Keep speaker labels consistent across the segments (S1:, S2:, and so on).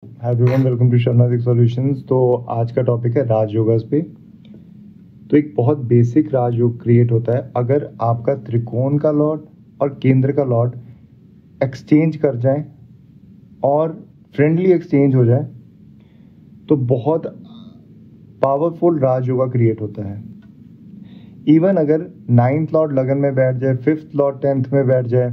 S1: Hi everyone, welcome to शर्नादिक solutions. तो आज का टॉपिक है राजयोगस पे। तो एक बहुत बेसिक राजयोग क्रिएट होता है अगर आपका त्रिकोण का लॉर्ड और केंद्र का लॉर्ड एक्सचेंज कर जाए और फ्रेंडली एक्सचेंज हो जाए तो बहुत पावरफुल राजयोगा क्रिएट होता है। इवन अगर नाइन्थ लॉर्ड लगन में बैठ जाए, फिफ्थ लॉर्ड टेंथ में बैठ जाए,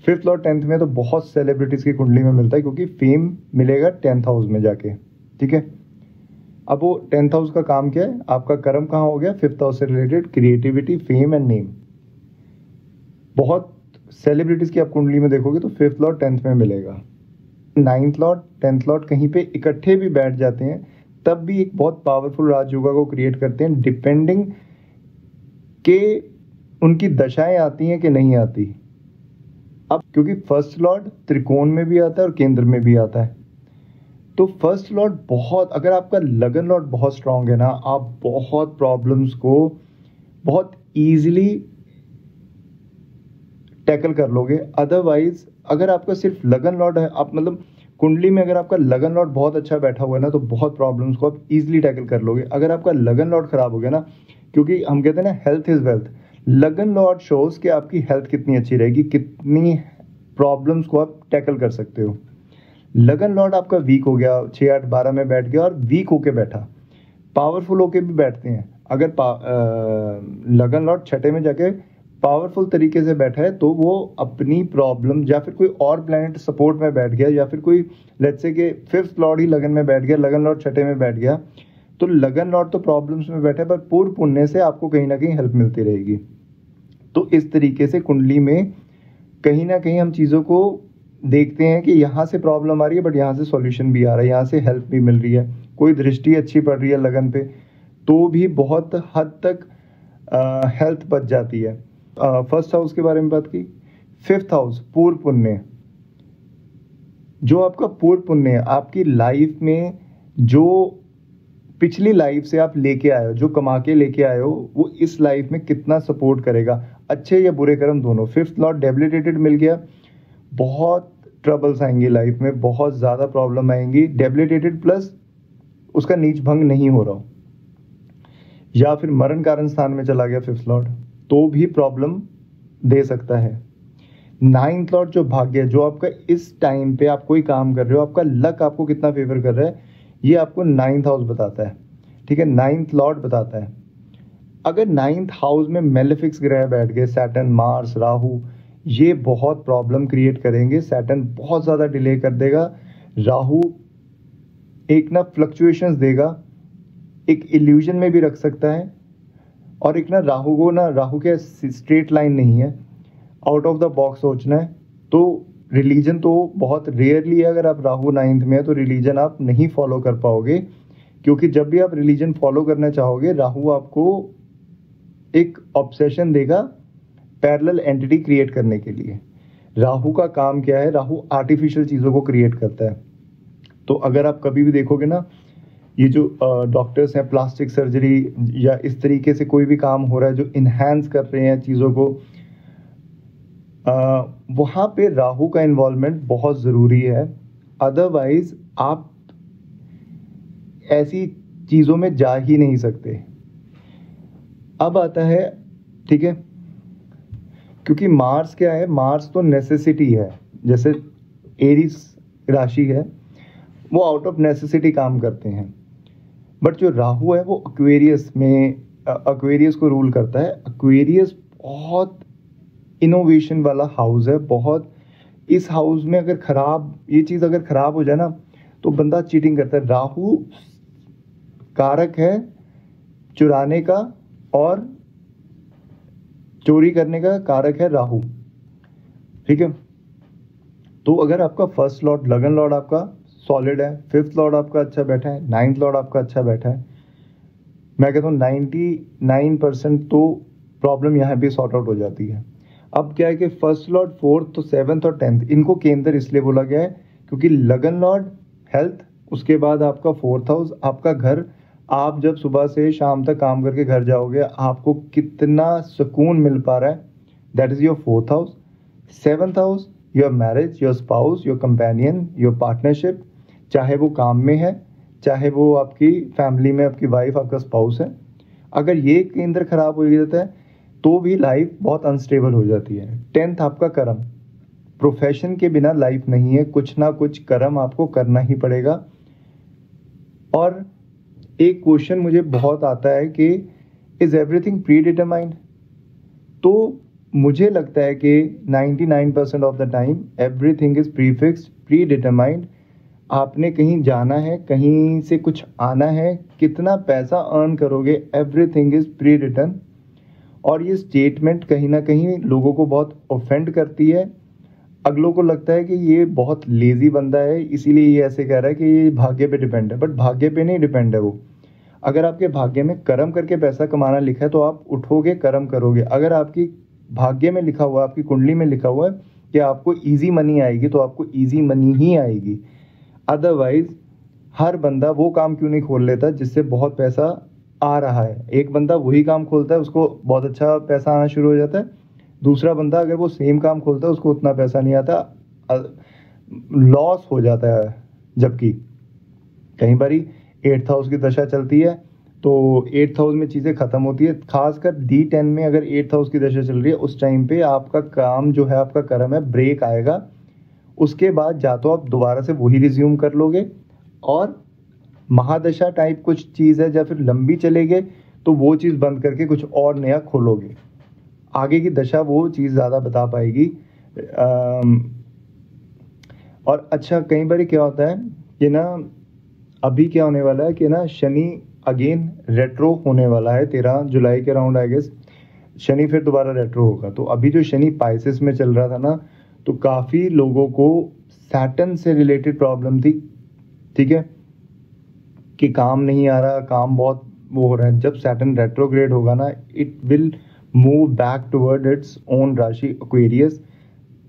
S1: फिफ्थ लॉर्ड टेंथ में तो बहुत सेलिब्रिटीज की कुंडली में मिलता है क्योंकि फेम मिलेगा टेंथ हाउस में जाके। ठीक है, अब वो टेंथ हाउस का काम क्या है? आपका कर्म कहाँ हो गया? फिफ्थ हाउस से related creativity, fame and name. बहुत सेलिब्रिटीज की आप कुंडली में देखोगे तो फिफ्थ लॉर्ड टेंथ में मिलेगा। नाइन्थ लॉर्ड टेंथ लॉर्ड कहीं पे इकट्ठे भी बैठ जाते हैं तब भी एक बहुत पावरफुल राजयोगा को क्रिएट करते हैं, डिपेंडिंग के उनकी दशाएं आती हैं कि नहीं आती। अब क्योंकि फर्स्ट लॉर्ड त्रिकोण में भी आता है और केंद्र में भी आता है, तो फर्स्ट लॉर्ड बहुत, अगर आपका लगन लॉर्ड बहुत स्ट्रांग है ना, आप बहुत प्रॉब्लम्स को बहुत इजीली टैकल कर लोगे। अदरवाइज अगर आपका सिर्फ लगन लॉर्ड है, आप मतलब कुंडली में अगर आपका लगन लॉर्ड बहुत अच्छा बैठा हुआ है ना, तो बहुत प्रॉब्लम्स को आप इजीली टैकल कर लोगे। अगर आपका लगन लॉर्ड खराब हो गया ना, क्योंकि हम कहते हैं ना हेल्थ इज वेल्थ, लगन लॉर्ड शोज कि आपकी हेल्थ कितनी अच्छी रहेगी, कितनी प्रॉब्लम्स को आप टैकल कर सकते हो। लगन लॉर्ड आपका वीक हो गया, 6 8 12 में बैठ गया और वीक होके बैठा, पावरफुल होके भी बैठते हैं। अगर लगन लॉर्ड छठे में जाके पावरफुल तरीके से बैठा है तो वो अपनी प्रॉब्लम, या फिर कोई और प्लैनेट सपोर्ट में बैठ गया, या फिर कोई लेट्स से कि फिफ्थ लॉर्ड ही लगन में बैठ गया, लगन लॉर्ड छठे में बैठ गया, तो लगन लॉर्ड तो प्रॉब्लम्स में बैठे पर पूर्व पुण्य से आपको कहीं ना कहीं हेल्प मिलती रहेगी। तो इस तरीके से कुंडली में कहीं ना कहीं हम चीज़ों को देखते हैं कि यहाँ से प्रॉब्लम आ रही है बट यहाँ से सॉल्यूशन भी आ रहा है, यहाँ से हेल्प भी मिल रही है, कोई दृष्टि अच्छी पड़ रही है लगन पे तो भी बहुत हद तक हेल्थ बच जाती है। फर्स्ट हाउस के बारे में बात की। फिफ्थ हाउस पूर्व पुण्य, जो आपका पूर्व पुण्य है, आपकी लाइफ में जो पिछली लाइफ से आप लेके आए हो, जो कमा के लेके आए हो, वो इस लाइफ में कितना सपोर्ट करेगा, अच्छे या बुरे कर्म दोनों। फिफ्थ लॉर्ड डेबिलिटेटेड मिल गया, बहुत ट्रबल्स आएंगी लाइफ में, बहुत ज़्यादा प्रॉब्लम आएंगी। डेबिलिटेटेड प्लस उसका नीच भंग नहीं हो रहा हो, या फिर मरण कारण स्थान में चला गया फिफ्थ लॉर्ड, तो भी प्रॉब्लम दे सकता है। नाइन्थ लॉर्ड जो भाग्य है, जो आपका इस टाइम पे आप कोई काम कर रहे हो, आपका लक आपको कितना फेवर कर रहा है, ये आपको नाइन्थ हाउस बताता है। ठीक है, नाइन्थ लॉर्ड बताता है। अगर नाइन्थ हाउस में मेलेफिक्स ग्रह बैठ गए, सैटर्न, मार्स, राहु, ये बहुत प्रॉब्लम क्रिएट करेंगे। सैटर्न बहुत ज़्यादा डिले कर देगा, राहु एक ना फ्लक्चुएशंस देगा, एक इल्यूजन में भी रख सकता है, और एक ना राहु के स्ट्रेट लाइन नहीं है, आउट ऑफ द बॉक्स सोचना है। तो रिलीजन तो बहुत रेयरली है, अगर आप राहु नाइन्थ में है तो रिलीजन आप नहीं फॉलो कर पाओगे, क्योंकि जब भी आप रिलीजन फॉलो करना चाहोगे राहु आपको एक ऑब्सेशन देगा पैरेलल एंटिटी क्रिएट करने के लिए। राहु का काम क्या है? राहु आर्टिफिशियल चीज़ों को क्रिएट करता है। तो अगर आप कभी भी देखोगे ना, ये जो डॉक्टर्स हैं, प्लास्टिक सर्जरी या इस तरीके से कोई भी काम हो रहा है जो इन्हांस कर रहे हैं चीज़ों को, वहाँ पे राहु का इन्वॉल्वमेंट बहुत ज़रूरी है। अदरवाइज आप ऐसी चीज़ों में जा ही नहीं सकते। अब आता है, ठीक है, क्योंकि मार्स क्या है? मार्स तो नेसेसिटी है, जैसे एरीज राशि है, वो आउट ऑफ नेसेसिटी काम करते हैं। बट जो राहु है वो एक्वेरियस में, एक्वेरियस को रूल करता है। एक्वेरियस बहुत इनोवेशन वाला हाउस है, बहुत। इस हाउस में अगर ये चीज़ अगर खराब हो जाए ना तो बंदा चीटिंग करता है। राहु कारक है चुराने का, और चोरी करने का कारक है राहु। ठीक है, तो अगर आपका फर्स्ट लॉर्ड, लगन लॉर्ड आपका सॉलिड है, फिफ्थ लॉर्ड आपका अच्छा बैठा है, नाइन्थ लॉर्ड आपका अच्छा बैठा है, मैं कहता हूँ 99% तो प्रॉब्लम यहाँ भी सॉर्ट आउट हो जाती है। अब क्या है कि फर्स्ट लॉर्ड, फोर्थ, तो सेवन्थ और टेंथ, इनको केंद्र इसलिए बोला गया है क्योंकि लगन लॉर्ड हेल्थ, उसके बाद आपका फोर्थ हाउस, आपका घर। आप जब सुबह से शाम तक काम करके घर जाओगे, आपको कितना सुकून मिल पा रहा है, that is your fourth house. Seventh house, your marriage, your spouse, your companion, your partnership, चाहे वो काम में है, चाहे वो आपकी फैमिली में आपकी वाइफ, आपका स्पाउस है। अगर ये केंद्र खराब हो जाता है तो भी लाइफ बहुत अनस्टेबल हो जाती है। 10th आपका कर्म, प्रोफेशन के बिना लाइफ नहीं है, कुछ ना कुछ कर्म आपको करना ही पड़ेगा। और एक क्वेश्चन मुझे बहुत आता है कि इज एवरीथिंग प्री डिटरमाइंड? तो मुझे लगता है कि 99% of the time everything is pre fixed, pre determined. आपने कहीं जाना है, कहीं से कुछ आना है, कितना पैसा अर्न करोगे, एवरीथिंग इज प्री रिटन। और ये स्टेटमेंट कहीं ना कहीं लोगों को बहुत ऑफेंड करती है। अगलों को लगता है कि ये बहुत लेजी बंदा है, इसीलिए ये ऐसे कह रहा है कि ये भाग्य पे डिपेंड है। बट भाग्य पे नहीं डिपेंड है वो। अगर आपके भाग्य में कर्म करके पैसा कमाना लिखा है तो आप उठोगे, कर्म करोगे। अगर आपकी भाग्य में लिखा हुआ है, आपकी कुंडली में लिखा हुआ है कि आपको ईजी मनी आएगी, तो आपको ईजी मनी ही आएगी। अदरवाइज हर बंदा वो काम क्यों नहीं खोल लेता जिससे बहुत पैसा आ रहा है? एक बंदा वही काम खोलता है, उसको बहुत अच्छा पैसा आना शुरू हो जाता है। दूसरा बंदा अगर वो सेम काम खोलता है, उसको उतना पैसा नहीं आता, लॉस हो जाता है। जबकि कई बारी 8th हाउस की दशा चलती है तो 8th हाउस में चीज़ें ख़त्म होती है। खासकर D10 में अगर 8th हाउस की दशा चल रही है, उस टाइम पे आपका काम जो है, आपका कर्म है, ब्रेक आएगा। उसके बाद या तो आप दोबारा से वही रिज्यूम कर लोगे, और महादशा टाइप कुछ चीज़ है, या फिर लंबी चलेगे तो वो चीज़ बंद करके कुछ और नया खोलोगे। आगे की दशा वो चीज़ ज़्यादा बता पाएगी। और अच्छा, कई बार क्या होता है कि ना, अभी क्या होने वाला है कि ना, शनि अगेन रेट्रो होने वाला है 13 जुलाई के अराउंड, आई गेस शनि फिर दोबारा रेट्रो होगा। तो अभी जो शनि पाइसेस में चल रहा था ना, तो काफ़ी लोगों को सैटर्न से रिलेटेड प्रॉब्लम थी, ठीक है, कि काम नहीं आ रहा, काम बहुत वो हो रहा है। जब सैटर्न रेट्रोग्रेड होगा ना, it will move back toward its own राशि एक्वेरियस।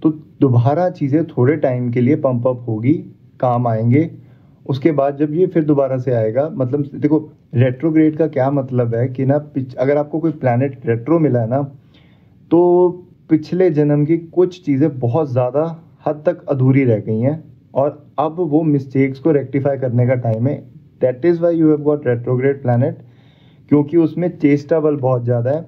S1: तो दोबारा चीज़ें थोड़े टाइम के लिए पंप अप होगी, काम आएंगे। उसके बाद जब ये फिर दोबारा से आएगा, मतलब देखो रेट्रोग्रेड का क्या मतलब है कि ना, अगर आपको कोई प्लैनेट रेट्रो मिला है ना, तो पिछले जन्म की कुछ चीज़ें बहुत ज़्यादा हद तक अधूरी रह गई हैं, और अब वो मिस्टेक्स को रेक्टिफाई करने का टाइम है। That is why you have got retrograde planet, क्योंकि उसमें चेष्टा बल बहुत ज़्यादा है।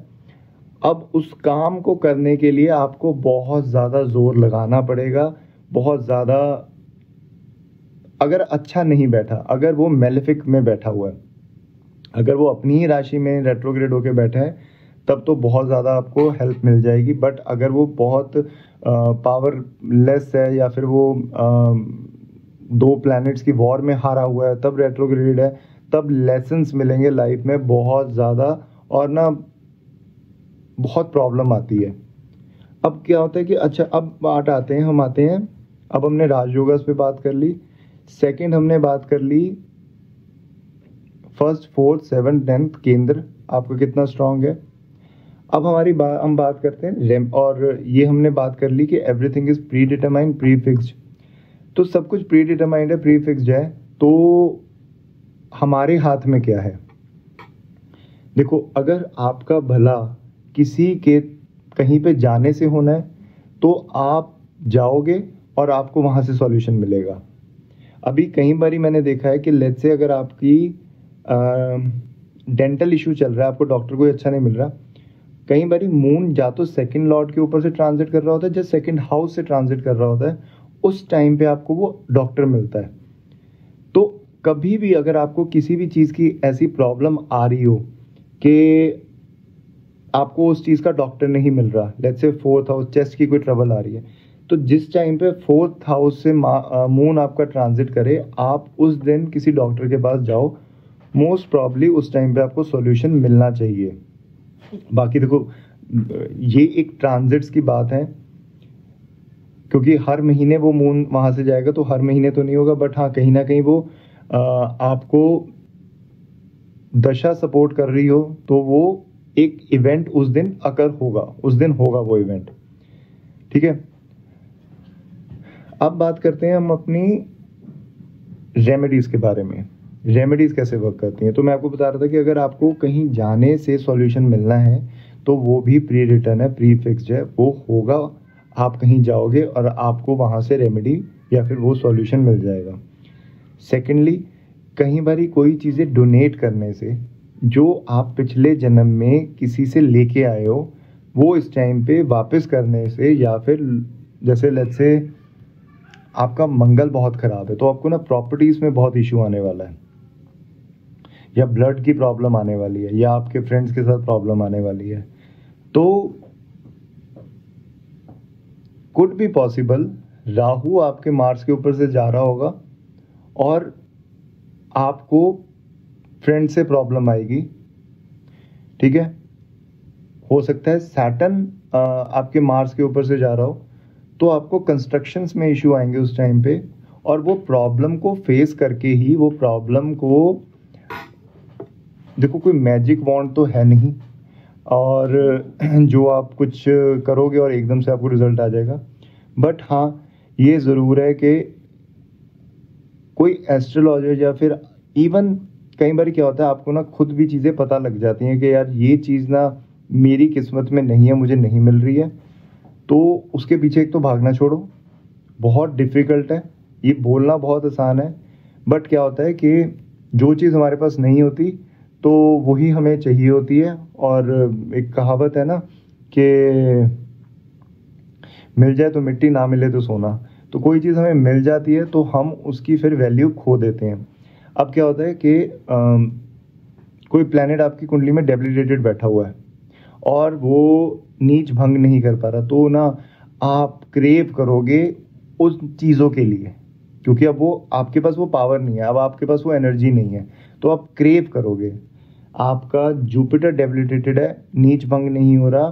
S1: अब उस काम को करने के लिए आपको बहुत ज़्यादा जोर लगाना पड़ेगा, बहुत ज़्यादा। अगर अच्छा नहीं बैठा, अगर वो मेलेफिक में बैठा हुआ है, अगर वो अपनी ही राशि में रेट्रोग्रेड होकर बैठा है, तब तो बहुत ज़्यादा आपको हेल्प मिल जाएगी। बट अगर वो बहुत पावरलेस है, या फिर वो 2 प्लैनेट्स की वॉर में हारा हुआ है, तब रेट्रोग्रेड है, तब लेसन्स मिलेंगे लाइफ में बहुत ज़्यादा, और ना बहुत प्रॉब्लम आती है। अब क्या होता है कि अच्छा, अब हम आते हैं, अब हमने राजयोगस पे बात कर ली, सेकंड हमने बात कर ली 1st 4th 7th 10th केंद्र आपका कितना स्ट्रांग है। अब हम बात करते हैं और ये हमने बात कर ली कि everything is pre determined, pre fixed. तो सब कुछ प्री डिटरमाइंड है, प्री फिक्स्ड है, तो हमारे हाथ में क्या है? देखो, अगर आपका भला किसी के कहीं पे जाने से होना है, तो आप जाओगे और आपको वहाँ से सॉल्यूशन मिलेगा। अभी कई बारी मैंने देखा है कि लेट्स से अगर आपकी डेंटल इशू चल रहा है, आपको डॉक्टर कोई अच्छा नहीं मिल रहा, कई बारी मून या तो 2nd लॉर्ड के ऊपर से ट्रांजिट कर रहा होता है, या 2nd हाउस से ट्रांजिट कर रहा होता है, उस टाइम पे आपको वो डॉक्टर मिलता है। तो कभी भी अगर आपको किसी भी चीज़ की ऐसी प्रॉब्लम आ रही हो कि आपको उस चीज़ का डॉक्टर नहीं मिल रहा, let's say 4th house, chest की कोई ट्रबल आ रही है, तो जिस टाइम पे 4th हाउस से मून आपका ट्रांजिट करे, आप उस दिन किसी डॉक्टर के पास जाओ, मोस्ट प्रॉब्ली उस टाइम पे आपको सॉल्यूशन मिलना चाहिए। बाकी देखो, ये एक ट्रांजिट्स की बात है, क्योंकि हर महीने वो मून वहाँ से जाएगा, तो हर महीने तो नहीं होगा, बट हाँ, कहीं ना कहीं वो आपको दशा सपोर्ट कर रही हो, तो वो एक इवेंट उस दिन अकर होगा, उस दिन होगा वो इवेंट, ठीक है। अब बात करते हैं हम अपनी रेमेडीज के बारे में। रेमेडीज कैसे वर्क करती हैं? तो मैं आपको बता रहा था कि अगर आपको कहीं जाने से सॉल्यूशन मिलना है, तो वो भी प्री रिटर्न है, प्री फिक्स्ड है, वो होगा। आप कहीं जाओगे और आपको वहाँ से रेमेडी या फिर वो सॉल्यूशन मिल जाएगा। सेकेंडली, कई बारी कोई चीज़ें डोनेट करने से जो आप पिछले जन्म में किसी से लेके आए हो वो इस टाइम पे वापस करने से, या फिर जैसे लेट्स से आपका मंगल बहुत ख़राब है तो आपको ना प्रॉपर्टीज़ में बहुत इशू आने वाला है, या ब्लड की प्रॉब्लम आने वाली है, या आपके फ्रेंड्स के साथ प्रॉब्लम आने वाली है, तो कुड बी पॉसिबल राहु आपके मार्स के ऊपर से जा रहा होगा और आपको फ्रेंड से प्रॉब्लम आएगी। ठीक है, हो सकता है सैटर्न आपके मार्स के ऊपर से जा रहा हो तो आपको कंस्ट्रक्शंस में इशू आएंगे उस टाइम पे, और वो प्रॉब्लम को फेस करके ही वो प्रॉब्लम को, देखो कोई मैजिक वॉन्ड तो है नहीं और जो आप कुछ करोगे और एकदम से आपको रिजल्ट आ जाएगा, बट हाँ ये ज़रूर है कि कोई एस्ट्रोलॉजर या फिर इवन कई बार क्या होता है आपको ना खुद भी चीज़ें पता लग जाती हैं कि यार ये चीज़ ना मेरी किस्मत में नहीं है, मुझे नहीं मिल रही है, तो उसके पीछे एक तो भागना छोड़ो, बहुत डिफ़िकल्ट है, ये बोलना बहुत आसान है, बट क्या होता है कि जो चीज़ हमारे पास नहीं होती तो वही हमें चाहिए होती है। और एक कहावत है ना कि मिल जाए तो मिट्टी, ना मिले तो सोना, तो कोई चीज़ हमें मिल जाती है तो हम उसकी फिर वैल्यू खो देते हैं। अब क्या होता है कि कोई प्लैनेट आपकी कुंडली में डेबिलिटेटेड बैठा हुआ है और वो नीच भंग नहीं कर पा रहा, तो ना आप क्रेव करोगे उस चीज़ों के लिए, क्योंकि अब वो आपके पास वो पावर नहीं है, अब आपके पास वो एनर्जी नहीं है, तो आप क्रेव करोगे। आपका जुपिटर डेबिलिटेटेड है, नीच भंग नहीं हो रहा,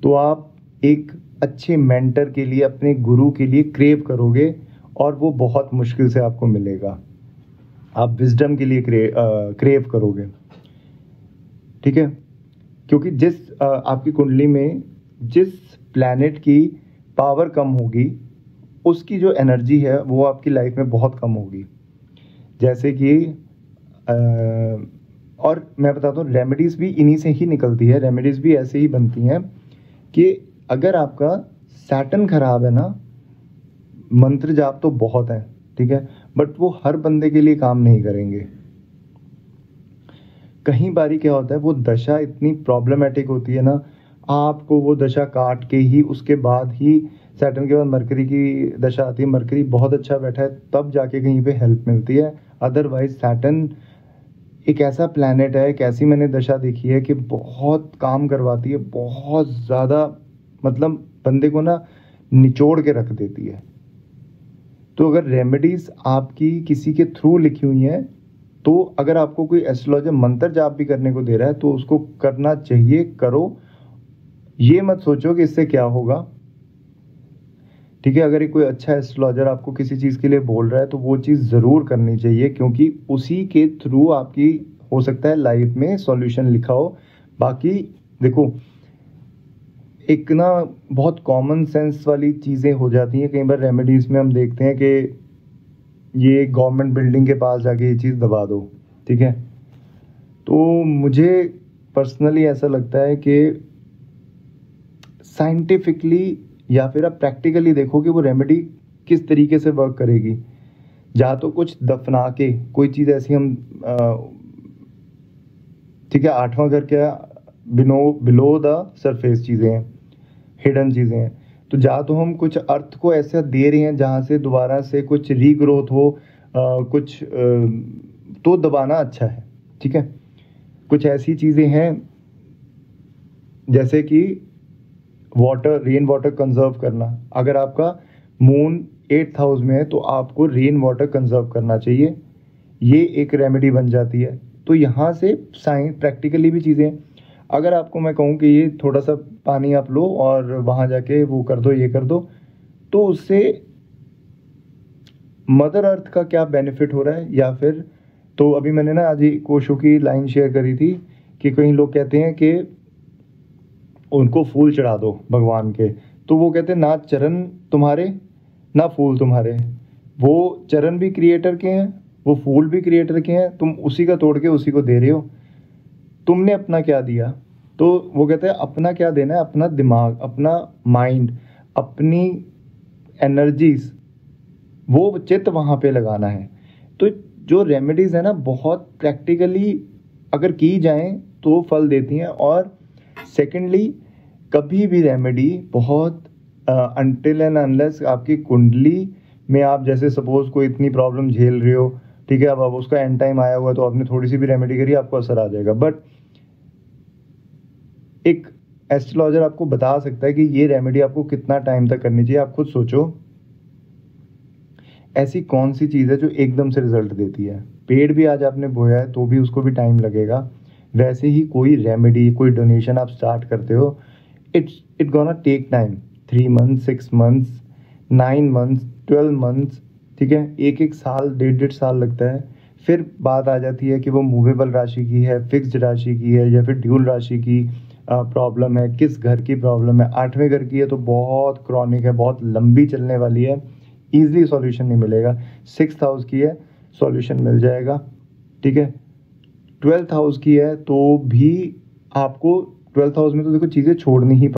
S1: तो आप एक अच्छे मेंटर के लिए, अपने गुरु के लिए क्रेव करोगे और वो बहुत मुश्किल से आपको मिलेगा। आप विजडम के लिए क्रेव करोगे। ठीक है, क्योंकि जिस आपकी कुंडली में जिस प्लैनेट की पावर कम होगी उसकी जो एनर्जी है वो आपकी लाइफ में बहुत कम होगी। जैसे कि और मैं बताता हूँ, रेमेडीज़ भी इन्हीं से ही निकलती है, रेमेडीज़ भी ऐसे ही बनती हैं कि अगर आपका सैटर्न खराब है ना, मंत्र जाप तो बहुत है, ठीक है, बट वो हर बंदे के लिए काम नहीं करेंगे। कहीं बारी क्या होता है वो दशा इतनी प्रॉब्लमेटिक होती है ना, आपको वो दशा काट के ही उसके बाद ही सैटर्न के बाद मरकरी की दशा आती है, मरकरी बहुत अच्छा बैठा है तब जाके कहीं पे हेल्प मिलती है। अदरवाइज सैटर्न एक ऐसा प्लैनेट है, एक ऐसी मैंने दशा देखी है कि बहुत काम करवाती है, बहुत ज़्यादा, मतलब बंदे को ना निचोड़ के रख देती है। तो अगर रेमेडीज़ आपकी किसी के थ्रू लिखी हुई हैं तो अगर आपको कोई एस्ट्रोलॉजर मंत्र जाप भी करने को दे रहा है तो उसको करना चाहिए, करो, ये मत सोचो कि इससे क्या होगा। ठीक है, अगर ये कोई अच्छा एस्ट्रोलॉजर आपको किसी चीज़ के लिए बोल रहा है तो वो चीज़ ज़रूर करनी चाहिए, क्योंकि उसी के थ्रू आपकी हो सकता है लाइफ में सॉल्यूशन लिखा हो। बाकी देखो, एक ना बहुत कॉमन सेंस वाली चीज़ें हो जाती हैं कई बार रेमेडीज़ में, हम देखते हैं कि ये गवर्नमेंट बिल्डिंग के पास जाके ये चीज़ दबा दो। ठीक है, तो मुझे पर्सनली ऐसा लगता है कि साइंटिफिकली या फिर आप प्रैक्टिकली देखो कि वो रेमेडी किस तरीके से वर्क करेगी। या तो कुछ दफना के कोई चीज़ ऐसी हम ठीक है, 8वां घर क्या बिलो द सरफेस चीज़ें हैं, हिडन चीज़ें हैं, तो या तो हम कुछ अर्थ को ऐसा दे रहे हैं जहाँ से दोबारा से कुछ रीग्रोथ हो, कुछ तो दबाना अच्छा है। ठीक है, कुछ ऐसी चीज़ें हैं जैसे कि वाटर, रेन वाटर कंजर्व करना। अगर आपका मून 8th हाउस में है तो आपको रेन वाटर कंजर्व करना चाहिए, ये एक रेमेडी बन जाती है। तो यहाँ से साइंस प्रैक्टिकली भी चीज़ें, अगर आपको मैं कहूँ कि ये थोड़ा सा पानी आप लो और वहाँ जाके वो कर दो, ये कर दो, तो उससे मदर अर्थ का क्या बेनिफिट हो रहा है। या फिर तो अभी मैंने ना आज ही कोशो की लाइन शेयर करी थी कि कई लोग कहते हैं कि उनको फूल चढ़ा दो भगवान के, तो वो कहते हैं ना चरण तुम्हारे ना फूल तुम्हारे, वो चरण भी क्रिएटर के हैं, वो फूल भी क्रिएटर के हैं, तुम उसी का तोड़ के उसी को दे रहे हो, तुमने अपना क्या दिया। तो वो कहते हैं अपना क्या देना है, अपना दिमाग, अपना माइंड, अपनी एनर्जीज, वो चित्त वहाँ पे लगाना है। तो जो रेमेडीज़ है ना बहुत प्रैक्टिकली अगर की जाएं तो फल देती हैं। और सेकेंडली कभी भी रेमेडी बहुत अनटिल एंड अनलेस आपकी कुंडली में आप जैसे सपोज कोई इतनी प्रॉब्लम झेल रहे हो, ठीक है, अब उसका एंड टाइम आया हुआ है तो आपने थोड़ी सी भी रेमेडी करी आपको असर आ जाएगा। बट एक एस्ट्रोलॉजर आपको बता सकता है कि ये रेमेडी आपको कितना टाइम तक करनी चाहिए। आप खुद सोचो ऐसी कौन सी चीज़ है जो एकदम से रिजल्ट देती है। पेड़ भी आज आपने बोया है तो भी उसको भी टाइम लगेगा। वैसे ही कोई रेमेडी, कोई डोनेशन आप स्टार्ट करते हो, it gonna take time, 3 months, 6 months, 9 months, 12 months, ठीक है, एक साल, 1.5 साल लगता है। फिर बात आ जाती है कि वो मूवेबल राशि की है, फिक्स्ड राशि की है, या फिर ड्यूल राशि की प्रॉब्लम है, किस घर की प्रॉब्लम है। 8वें घर की है तो बहुत क्रॉनिक है, बहुत लंबी चलने वाली है, ईजिली सॉल्यूशन नहीं मिलेगा। 6th हाउस की है, सॉल्यूशन मिल जाएगा, ठीक है। 12th हाउस की है तो भी आपको 12th हाउस में तो देखो चीज़ें छोड़नी ही